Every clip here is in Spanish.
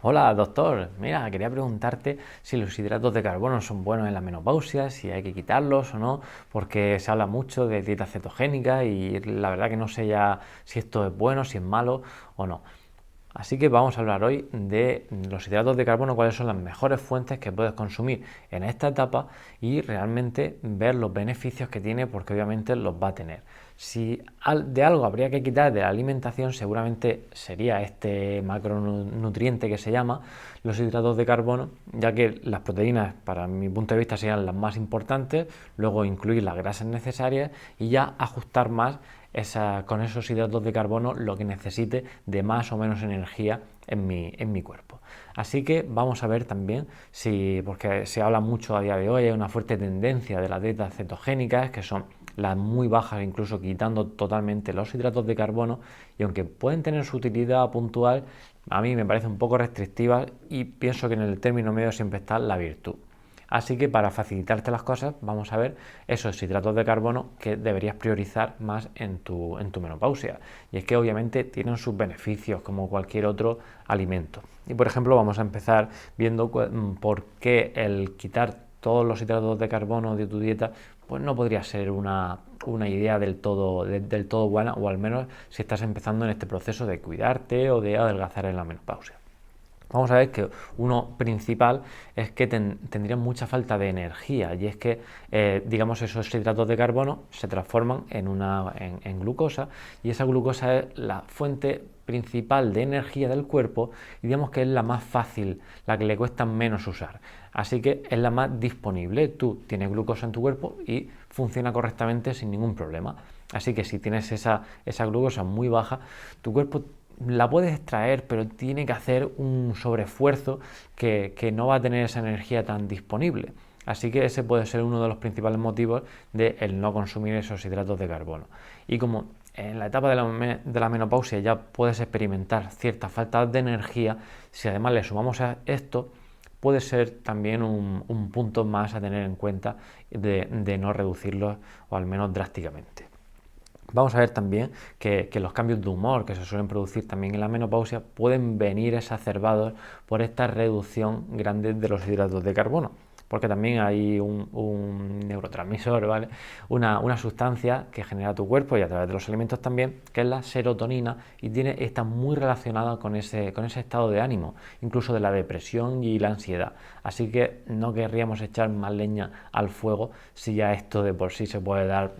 Hola, doctor. Mira, quería preguntarte si los hidratos de carbono son buenos en la menopausia, si hay que quitarlos o no, porque se habla mucho de dieta cetogénica y la verdad que no sé ya si esto es bueno, si es malo o no. Así que vamos a hablar hoy de los hidratos de carbono, cuáles son las mejores fuentes que puedes consumir en esta etapa y realmente ver los beneficios que tiene, porque obviamente los va a tener. Si de algo habría que quitar de la alimentación, seguramente sería este macronutriente que se llama los hidratos de carbono, ya que las proteínas, para mi punto de vista, serían las más importantes, luego incluir las grasas necesarias y ya ajustar más con esos hidratos de carbono lo que necesite de más o menos energía en mi cuerpo. Así que vamos a ver también si, porque se habla mucho a día de hoy, hay una fuerte tendencia de las dietas cetogénicas, que son las muy bajas, incluso quitando totalmente los hidratos de carbono, y aunque pueden tener su utilidad puntual, a mí me parece un poco restrictiva y pienso que en el término medio siempre está la virtud. Así que para facilitarte las cosas, vamos a ver esos hidratos de carbono que deberías priorizar más en tu menopausia. Y es que obviamente tienen sus beneficios como cualquier otro alimento. Y por ejemplo, vamos a empezar viendo por qué el quitar todos los hidratos de carbono de tu dieta pues no podría ser una idea del todo buena, o al menos si estás empezando en este proceso de cuidarte o de adelgazar en la menopausia. Vamos a ver que uno principal es que tendrían mucha falta de energía, y es que, digamos, esos hidratos de carbono se transforman en glucosa, y esa glucosa es la fuente principal de energía del cuerpo, y digamos que es la más fácil, la que le cuesta menos usar. Así que es la más disponible. Tú tienes glucosa en tu cuerpo y funciona correctamente sin ningún problema. Así que si tienes esa glucosa muy baja, tu cuerpo la puedes extraer, pero tiene que hacer un sobreesfuerzo que no va a tener esa energía tan disponible. Así que ese puede ser uno de los principales motivos de el no consumir esos hidratos de carbono. Y como en la etapa de la menopausia ya puedes experimentar cierta falta de energía, si además le sumamos a esto, puede ser también un punto más a tener en cuenta de no reducirlos, o al menos drásticamente. Vamos a ver también que los cambios de humor que se suelen producir también en la menopausia pueden venir exacerbados por esta reducción grande de los hidratos de carbono, porque también hay un neurotransmisor, ¿vale? Una sustancia que genera tu cuerpo, y a través de los alimentos también, que es la serotonina, y está muy relacionada con ese estado de ánimo, incluso de la depresión y la ansiedad. Así que no querríamos echar más leña al fuego si ya esto de por sí se puede dar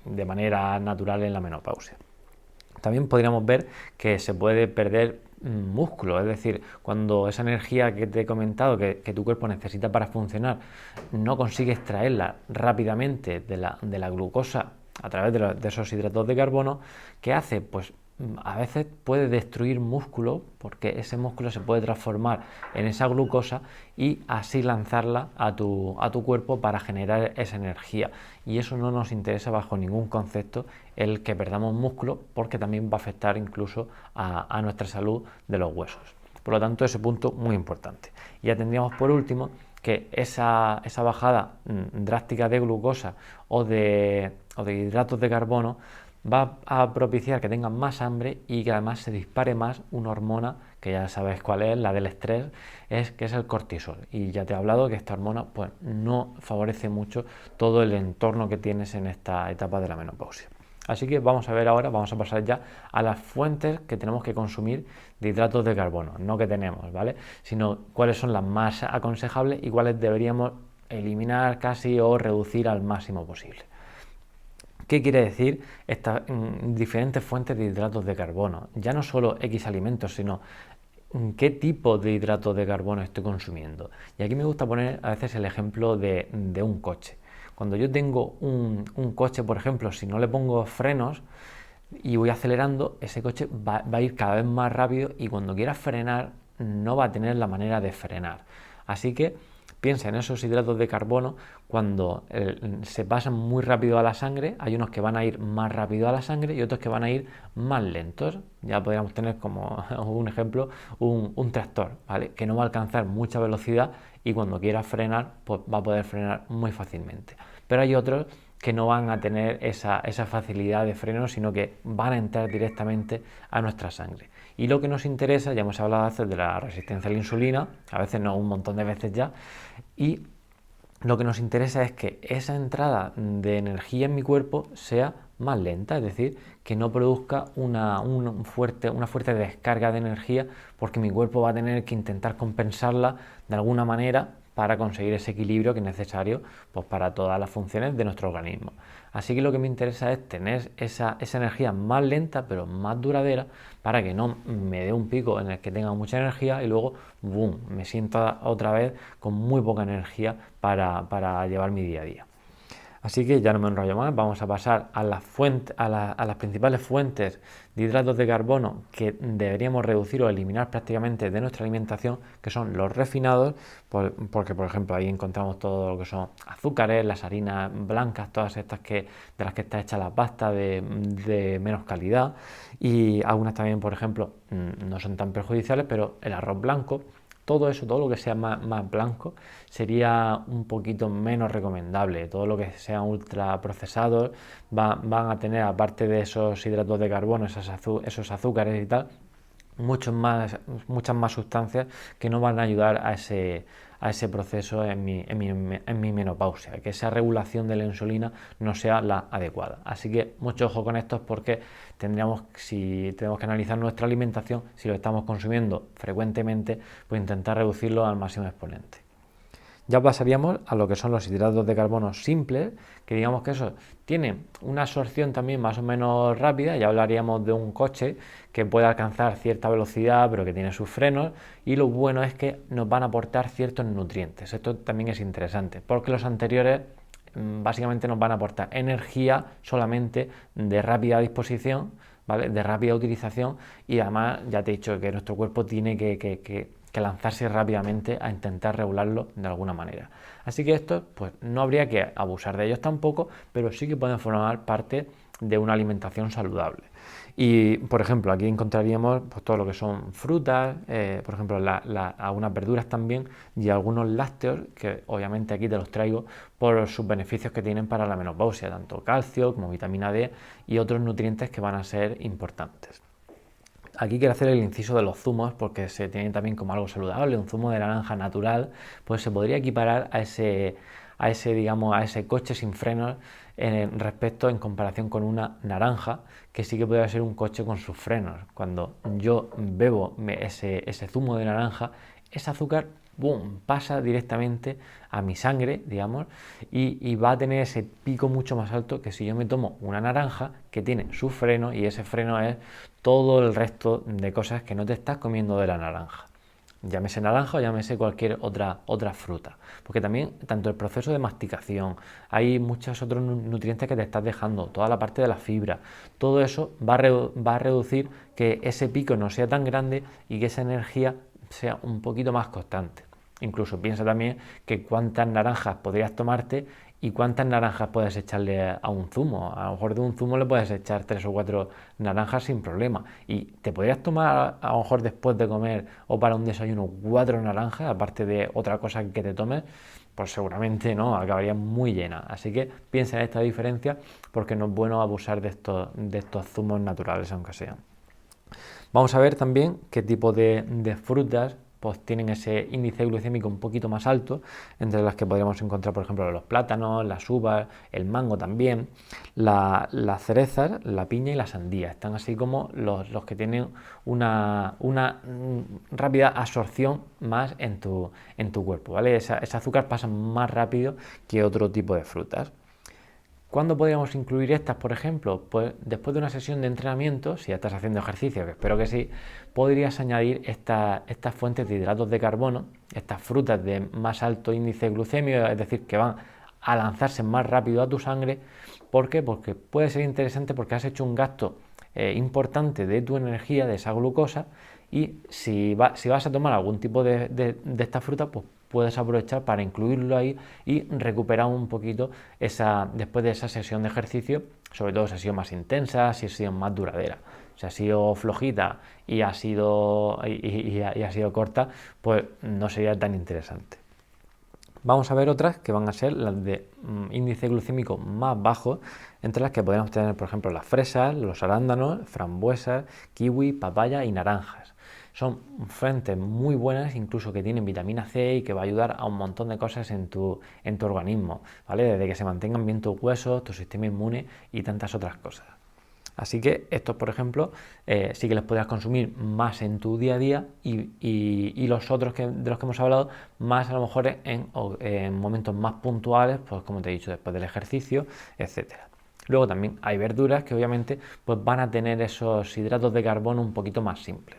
de manera natural en la menopausia. También podríamos ver que se puede perder músculo, es decir, cuando esa energía que te he comentado que tu cuerpo necesita para funcionar no consigue extraerla rápidamente de la glucosa a través de esos hidratos de carbono, ¿qué hace? Pues a veces puede destruir músculo, porque ese músculo se puede transformar en esa glucosa y así lanzarla a tu cuerpo para generar esa energía. Y eso no nos interesa bajo ningún concepto, el que perdamos músculo, porque también va a afectar incluso a nuestra salud de los huesos. Por lo tanto, ese punto muy importante. Y ya tendríamos por último que esa bajada drástica de glucosa o de hidratos de carbono va a propiciar que tengan más hambre y que además se dispare más una hormona que ya sabes cuál es, la del estrés, que es el cortisol. Y ya te he hablado que esta hormona pues no favorece mucho todo el entorno que tienes en esta etapa de la menopausia. Así que vamos a ver ahora, vamos a pasar ya a las fuentes que tenemos que consumir de hidratos de carbono, no que tenemos, ¿vale? Sino cuáles son las más aconsejables y cuáles deberíamos eliminar casi o reducir al máximo posible. ¿Qué quiere decir estas diferentes fuentes de hidratos de carbono? Ya no solo X alimentos, sino qué tipo de hidratos de carbono estoy consumiendo. Y aquí me gusta poner a veces el ejemplo de un coche. Cuando yo tengo un coche, por ejemplo, si no le pongo frenos y voy acelerando, ese coche va a ir cada vez más rápido, y cuando quiera frenar no va a tener la manera de frenar. Así que piensa en esos hidratos de carbono cuando se pasan muy rápido a la sangre. Hay unos que van a ir más rápido a la sangre y otros que van a ir más lentos. Ya podríamos tener como un ejemplo un tractor, ¿vale? Que no va a alcanzar mucha velocidad y cuando quiera frenar pues va a poder frenar muy fácilmente. Pero hay otros que no van a tener esa facilidad de freno, sino que van a entrar directamente a nuestra sangre. Y lo que nos interesa, ya hemos hablado antes de la resistencia a la insulina, a veces no, un montón de veces ya, y lo que nos interesa es que esa entrada de energía en mi cuerpo sea más lenta, es decir, que no produzca una fuerte descarga de energía, porque mi cuerpo va a tener que intentar compensarla de alguna manera para conseguir ese equilibrio que es necesario, pues, para todas las funciones de nuestro organismo. Así que lo que me interesa es tener esa energía más lenta pero más duradera, para que no me dé un pico en el que tenga mucha energía y luego boom, me sienta otra vez con muy poca energía para llevar mi día a día. Así que ya no me enrollo más, vamos a pasar a las principales fuentes de hidratos de carbono que deberíamos reducir o eliminar prácticamente de nuestra alimentación, que son los refinados, porque por ejemplo ahí encontramos todo lo que son azúcares, las harinas blancas, todas estas de las que está hecha la pasta de menos calidad, y algunas también, por ejemplo, no son tan perjudiciales, pero el arroz blanco. Todo eso, todo lo que sea más blanco, sería un poquito menos recomendable. Todo lo que sea ultraprocesados van a tener, aparte de esos hidratos de carbono, esos azúcares y tal, muchas más sustancias que no van a ayudar a ese proceso en mi menopausia, que esa regulación de la insulina no sea la adecuada. Así que mucho ojo con esto, porque si tenemos que analizar nuestra alimentación, si lo estamos consumiendo frecuentemente, pues intentar reducirlo al máximo exponente. Ya pasaríamos a lo que son los hidratos de carbono simples, que digamos que eso tiene una absorción también más o menos rápida. Ya hablaríamos de un coche que puede alcanzar cierta velocidad pero que tiene sus frenos, y lo bueno es que nos van a aportar ciertos nutrientes. Esto también es interesante, porque los anteriores básicamente nos van a aportar energía solamente de rápida disposición, ¿vale? De rápida utilización, y además ya te he dicho que nuestro cuerpo tiene que lanzarse rápidamente a intentar regularlo de alguna manera. Así que esto, pues no habría que abusar de ellos tampoco, pero sí que pueden formar parte de una alimentación saludable. Y por ejemplo, aquí encontraríamos pues todo lo que son frutas, por ejemplo algunas verduras también, y algunos lácteos, que obviamente aquí te los traigo por sus beneficios que tienen para la menopausia, tanto calcio como vitamina D y otros nutrientes que van a ser importantes. Aquí quiero hacer el inciso de los zumos, porque se tiene también como algo saludable. Un zumo de naranja natural pues se podría equiparar a ese coche sin frenos, en comparación con una naranja, que sí que puede ser un coche con sus frenos. Cuando yo bebo ese zumo de naranja, ese azúcar boom, pasa directamente a mi sangre, digamos, y va a tener ese pico mucho más alto que si yo me tomo una naranja que tiene su freno, y ese freno es todo el resto de cosas que no te estás comiendo de la naranja. Llámese naranja o llámese cualquier otra fruta. Porque también, tanto el proceso de masticación, hay muchos otros nutrientes que te estás dejando, toda la parte de la fibra, todo eso va a reducir que ese pico no sea tan grande y que esa energía sea un poquito más constante. Incluso piensa también que cuántas naranjas podrías tomarte y cuántas naranjas puedes echarle a un zumo. A lo mejor de un zumo le puedes echar 3 o 4 naranjas sin problema. Y te podrías tomar, a lo mejor después de comer o para un desayuno, 4 naranjas, aparte de otra cosa que te tomes, pues seguramente no, acabaría muy llena. Así que piensa en esta diferencia, porque no es bueno abusar de estos zumos naturales, aunque sean. Vamos a ver también qué tipo de frutas pues tienen ese índice glucémico un poquito más alto, entre las que podríamos encontrar, por ejemplo, los plátanos, las uvas, el mango también, las cerezas, la piña y la sandía. Están así como los que tienen una rápida absorción más en tu cuerpo, ¿vale? Ese azúcar pasa más rápido que otro tipo de frutas. ¿Cuándo podríamos incluir estas, por ejemplo? Pues después de una sesión de entrenamiento, si ya estás haciendo ejercicio, que espero que sí, podrías añadir estas fuentes de hidratos de carbono, estas frutas de más alto índice glucémico, es decir, que van a lanzarse más rápido a tu sangre. ¿Por qué? Porque puede ser interesante, porque has hecho un gasto importante de tu energía, de esa glucosa, y si vas a tomar algún tipo de esta fruta, pues puedes aprovechar para incluirlo ahí y recuperar un poquito después de esa sesión de ejercicio, sobre todo si ha sido más intensa, si ha sido más duradera. Si ha sido flojita y ha sido corta, pues no sería tan interesante. Vamos a ver otras que van a ser las de índice glucémico más bajo, entre las que podemos tener, por ejemplo, las fresas, los arándanos, frambuesas, kiwi, papaya y naranjas. Son fuentes muy buenas, incluso que tienen vitamina C y que va a ayudar a un montón de cosas en tu organismo, ¿vale? Desde que se mantengan bien tus huesos, tu sistema inmune y tantas otras cosas. Así que estos, por ejemplo, sí que los podrás consumir más en tu día a día y los otros de los que hemos hablado más a lo mejor en momentos más puntuales, pues como te he dicho, después del ejercicio, etcétera. Luego también hay verduras que obviamente pues van a tener esos hidratos de carbono un poquito más simples.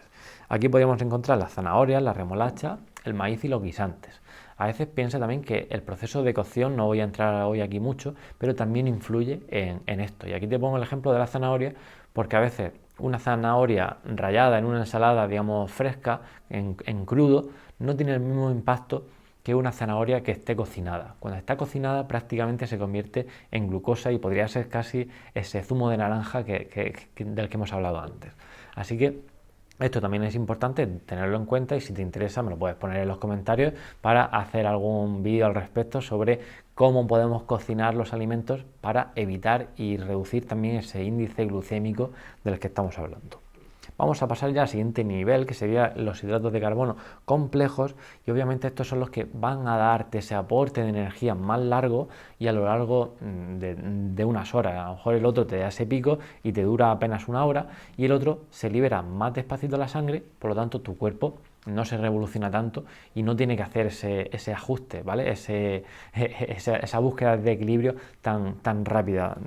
Aquí podemos encontrar las zanahorias, la remolacha, el maíz y los guisantes. A veces piensa también que el proceso de cocción, no voy a entrar hoy aquí mucho, pero también influye en esto. Y aquí te pongo el ejemplo de la zanahoria, porque a veces una zanahoria rallada en una ensalada, digamos, fresca, en crudo, no tiene el mismo impacto que una zanahoria que esté cocinada. Cuando está cocinada prácticamente se convierte en glucosa y podría ser casi ese zumo de naranja del que hemos hablado antes. Así que esto también es importante tenerlo en cuenta y si te interesa me lo puedes poner en los comentarios para hacer algún vídeo al respecto sobre cómo podemos cocinar los alimentos para evitar y reducir también ese índice glucémico del que estamos hablando. Vamos a pasar ya al siguiente nivel, que sería los hidratos de carbono complejos, y obviamente estos son los que van a darte ese aporte de energía más largo y a lo largo de unas horas. A lo mejor el otro te da ese pico y te dura apenas una hora, y el otro se libera más despacito la sangre, por lo tanto tu cuerpo no se revoluciona tanto y no tiene que hacer ese ajuste, ¿vale? Esa búsqueda de equilibrio tan rápida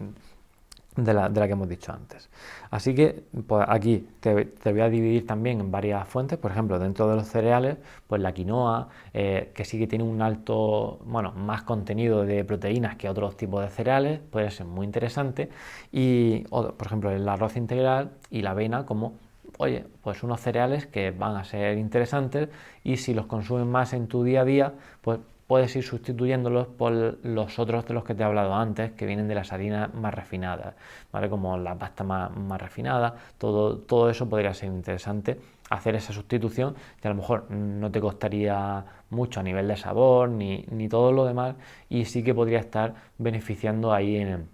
de la que hemos dicho antes. Así que pues aquí te voy a dividir también en varias fuentes, por ejemplo, dentro de los cereales, pues la quinoa, que sí que tiene un alto, bueno, más contenido de proteínas que otros tipos de cereales, puede ser muy interesante, y por ejemplo el arroz integral y la avena como, oye, pues unos cereales que van a ser interesantes y si los consumes más en tu día a día, pues puedes ir sustituyéndolos por los otros de los que te he hablado antes, que vienen de las harinas más refinadas, ¿vale? Como la pasta más refinada, todo eso podría ser interesante, hacer esa sustitución, que a lo mejor no te costaría mucho a nivel de sabor, ni todo lo demás, y sí que podría estar beneficiando ahí en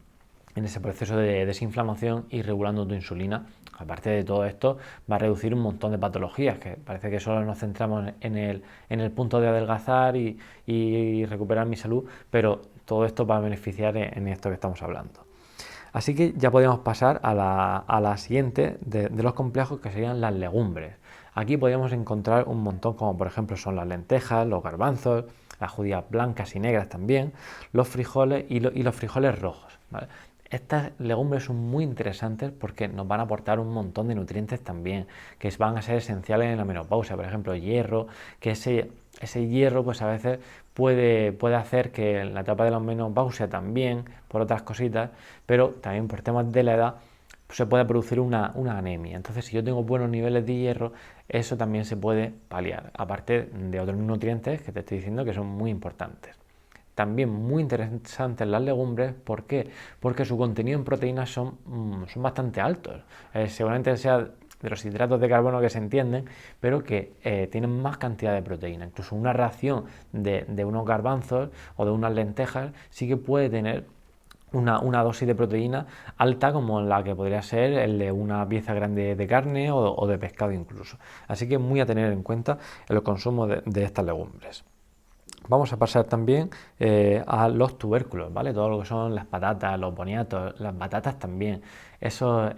ese proceso de desinflamación y regulando tu insulina. Aparte de todo esto, va a reducir un montón de patologías, que parece que solo nos centramos en el punto de adelgazar y recuperar mi salud, pero todo esto va a beneficiar en esto que estamos hablando. Así que ya podemos pasar a la siguiente de los complejos, que serían las legumbres. Aquí podemos encontrar un montón, como por ejemplo son las lentejas, los garbanzos, las judías blancas y negras también, los frijoles y los frijoles rojos, ¿vale? Estas legumbres son muy interesantes porque nos van a aportar un montón de nutrientes también, que van a ser esenciales en la menopausia, por ejemplo, hierro, que ese hierro pues a veces puede hacer que en la etapa de la menopausia también, por otras cositas, pero también por temas de la edad, se puede producir una anemia. Entonces, si yo tengo buenos niveles de hierro, eso también se puede paliar, aparte de otros nutrientes que te estoy diciendo que son muy importantes. También muy interesantes las legumbres, ¿por qué? Porque su contenido en proteínas son bastante altos. Seguramente sea de los hidratos de carbono que se entienden, pero que tienen más cantidad de proteína. Incluso una ración de unos garbanzos o de unas lentejas sí que puede tener una dosis de proteína alta como la que podría ser el de una pieza grande de carne o de pescado incluso. Así que muy a tener en cuenta el consumo de estas legumbres. Vamos a pasar también a los tubérculos, ¿vale? Todo lo que son las patatas, los boniatos, las batatas también. Esos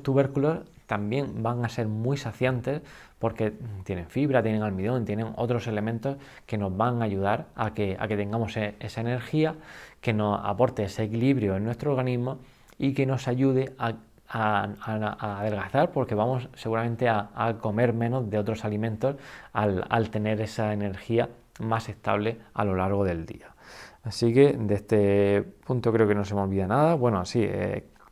tubérculos también van a ser muy saciantes porque tienen fibra, tienen almidón, tienen otros elementos que nos van a ayudar a que tengamos esa energía, que nos aporte ese equilibrio en nuestro organismo y que nos ayude a adelgazar porque vamos seguramente a comer menos de otros alimentos al tener esa energía más estable a lo largo del día. Así que de este punto creo que no se me olvida nada. Bueno, sí,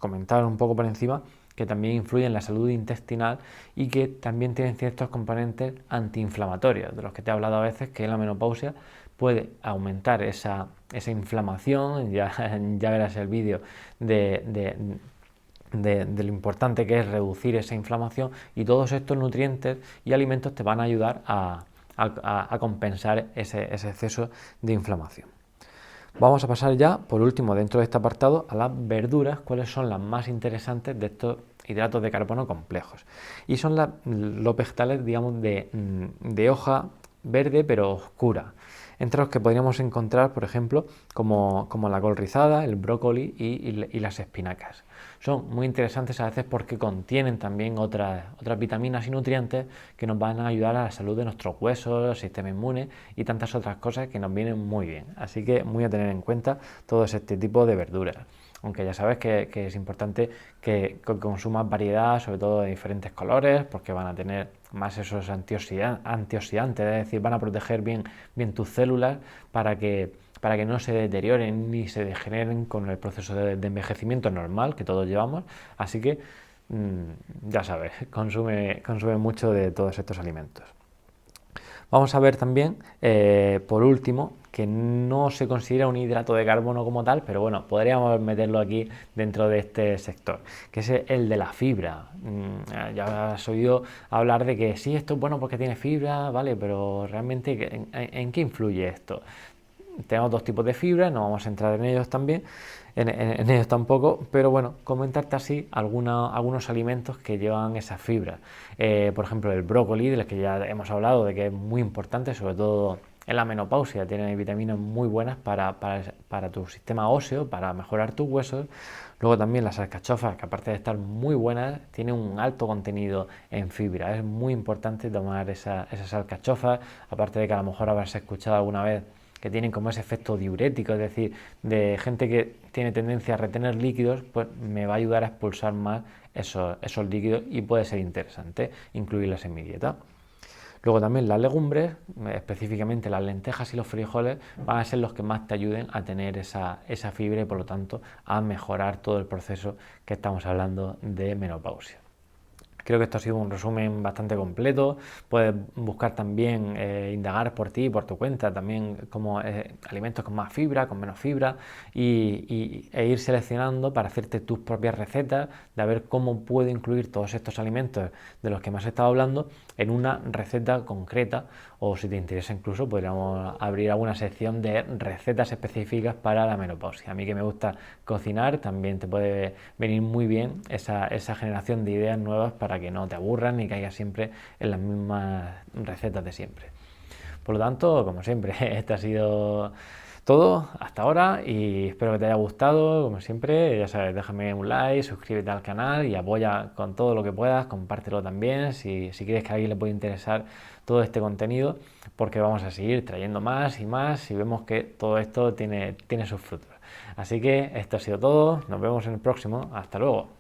comentar un poco por encima que también influye en la salud intestinal y que también tienen ciertos componentes antiinflamatorios, de los que te he hablado a veces, que en la menopausia puede aumentar esa inflamación, ya verás el vídeo de lo importante que es reducir esa inflamación, y todos estos nutrientes y alimentos te van a ayudar a a compensar ese exceso de inflamación. Vamos a pasar ya, por último, dentro de este apartado, a las verduras, cuáles son las más interesantes de estos hidratos de carbono complejos. Y son los vegetales, digamos, de hoja verde pero oscura, entre los que podríamos encontrar, por ejemplo, como la col rizada, el brócoli y las espinacas. Son muy interesantes a veces porque contienen también otras vitaminas y nutrientes que nos van a ayudar a la salud de nuestros huesos, sistema inmune y tantas otras cosas que nos vienen muy bien. Así que muy a tener en cuenta todo este tipo de verduras. Aunque ya sabes que es importante que consumas variedad, sobre todo de diferentes colores, porque van a tener más esos antioxidantes, es decir, van a proteger bien tus células para que no se deterioren ni se degeneren con el proceso de envejecimiento normal que todos llevamos. Así que, ya sabes, consume mucho de todos estos alimentos. Vamos a ver también, por último, que no se considera un hidrato de carbono como tal, pero bueno, podríamos meterlo aquí dentro de este sector, que es el de la fibra. Ya has oído hablar de que sí, esto es bueno porque tiene fibra, vale, pero realmente, ¿en qué influye esto? Tenemos dos tipos de fibra, no vamos a entrar en ellos también, en ellos tampoco, pero bueno, comentarte así algunos alimentos que llevan esas fibras. Por ejemplo, el brócoli, del que ya hemos hablado, de que es muy importante, sobre todo en la menopausia, tiene vitaminas muy buenas para tu sistema óseo, para mejorar tus huesos. Luego también las alcachofas, que aparte de estar muy buenas, tienen un alto contenido en fibra. Es muy importante tomar esas alcachofas, aparte de que a lo mejor habrás escuchado alguna vez que tienen como ese efecto diurético, es decir, de gente que tiene tendencia a retener líquidos, pues me va a ayudar a expulsar más esos líquidos y puede ser interesante incluirlas en mi dieta. Luego también las legumbres, específicamente las lentejas y los frijoles, van a ser los que más te ayuden a tener esa fibra y por lo tanto a mejorar todo el proceso que estamos hablando de menopausia. Creo que esto ha sido un resumen bastante completo. Puedes buscar también, indagar por ti, por tu cuenta, también como alimentos con más fibra, con menos fibra, e ir seleccionando para hacerte tus propias recetas, de ver cómo puedo incluir todos estos alimentos de los que me has estado hablando en una receta concreta, o si te interesa incluso podríamos abrir alguna sección de recetas específicas para la menopausia. A mí que me gusta cocinar, también te puede venir muy bien esa generación de ideas nuevas para que no te aburran ni caigas siempre en las mismas recetas de siempre. Por lo tanto, como siempre, este ha sido todo hasta ahora y espero que te haya gustado. Como siempre, ya sabes, déjame un like, suscríbete al canal y apoya con todo lo que puedas, compártelo también si crees que a alguien le puede interesar todo este contenido, porque vamos a seguir trayendo más y más y vemos que todo esto tiene sus frutos. Así que esto ha sido todo, nos vemos en el próximo, hasta luego.